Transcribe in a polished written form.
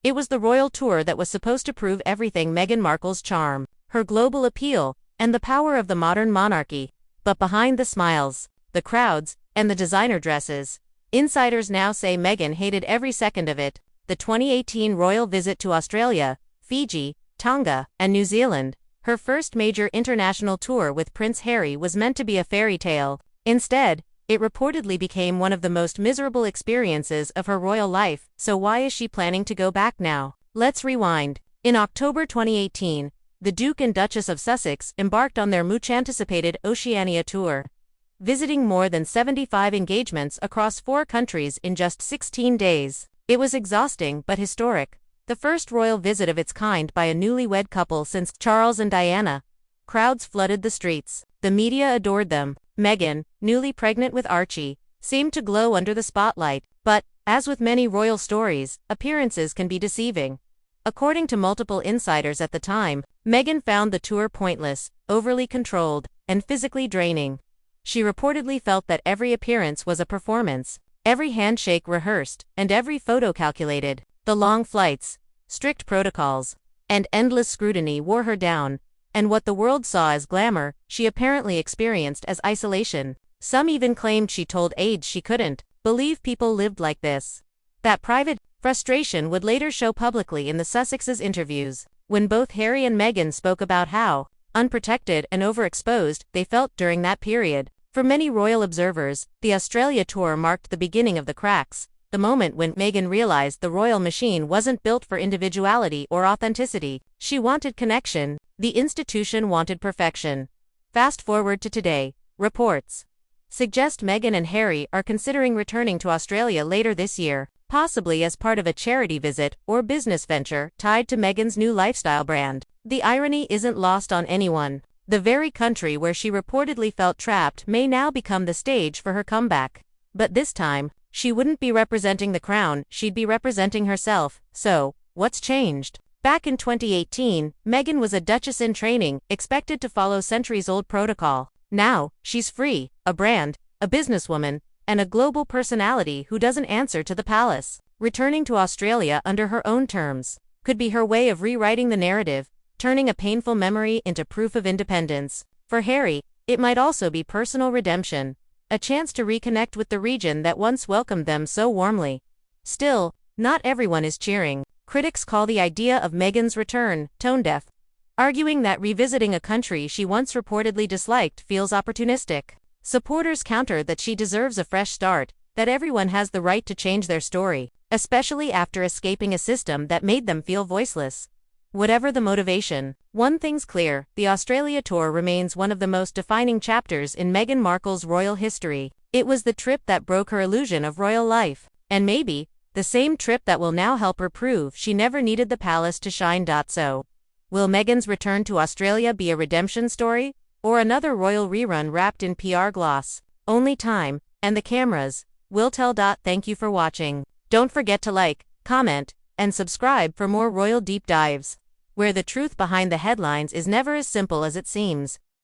It was the royal tour that was supposed to prove everything: Meghan Markle's charm, her global appeal, and the power of the modern monarchy. But behind the smiles, the crowds, and the designer dresses, insiders now say Meghan hated every second of it. The 2018 royal visit to Australia, Fiji, Tonga, and New Zealand, her first major international tour with Prince Harry, was meant to be a fairy tale. Instead, it reportedly became one of the most miserable experiences of her royal life. So why is she planning to go back now? Let's rewind. In October 2018, the Duke and Duchess of Sussex embarked on their much-anticipated Oceania tour, visiting more than 75 engagements across 4 countries in just 16 days. It was exhausting but historic, the first royal visit of its kind by a newlywed couple since Charles and Diana. Crowds flooded the streets. The media adored them. Meghan, newly pregnant with Archie, seemed to glow under the spotlight. But, as with many royal stories, appearances can be deceiving. According to multiple insiders at the time, Meghan found the tour pointless, overly controlled, and physically draining. She reportedly felt that every appearance was a performance, every handshake rehearsed, and every photo calculated. The long flights, strict protocols, and endless scrutiny wore her down, and what the world saw as glamour, she apparently experienced as isolation. Some even claimed she told aides she couldn't believe people lived like this. That private frustration would later show publicly in the Sussexes' interviews, when both Harry and Meghan spoke about how unprotected and overexposed they felt during that period. For many royal observers, the Australia tour marked the beginning of the cracks, the moment when Meghan realized the royal machine wasn't built for individuality or authenticity. She wanted connection. The institution wanted perfection. Fast forward to today. Reports suggest Meghan and Harry are considering returning to Australia later this year, possibly as part of a charity visit or business venture tied to Meghan's new lifestyle brand. The irony isn't lost on anyone. The very country where she reportedly felt trapped may now become the stage for her comeback. But this time, she wouldn't be representing the crown, she'd be representing herself. So, what's changed? Back in 2018, Meghan was a duchess in training, expected to follow centuries-old protocol. Now, she's free, a brand, a businesswoman, and a global personality who doesn't answer to the palace. Returning to Australia under her own terms could be her way of rewriting the narrative, turning a painful memory into proof of independence. For Harry, it might also be personal redemption, a chance to reconnect with the region that once welcomed them so warmly. Still, not everyone is cheering. Critics call the idea of Meghan's return tone-deaf, arguing that revisiting a country she once reportedly disliked feels opportunistic. Supporters counter that she deserves a fresh start, that everyone has the right to change their story, especially after escaping a system that made them feel voiceless. Whatever the motivation, one thing's clear: the Australia tour remains one of the most defining chapters in Meghan Markle's royal history. It was the trip that broke her illusion of royal life, and maybe the same trip that will now help her prove she never needed the palace to shine. So, will Meghan's return to Australia be a redemption story, or another royal rerun wrapped in PR gloss? Only time and the cameras will tell. Thank you for watching. Don't forget to like, comment, and subscribe for more royal deep dives, where the truth behind the headlines is never as simple as it seems.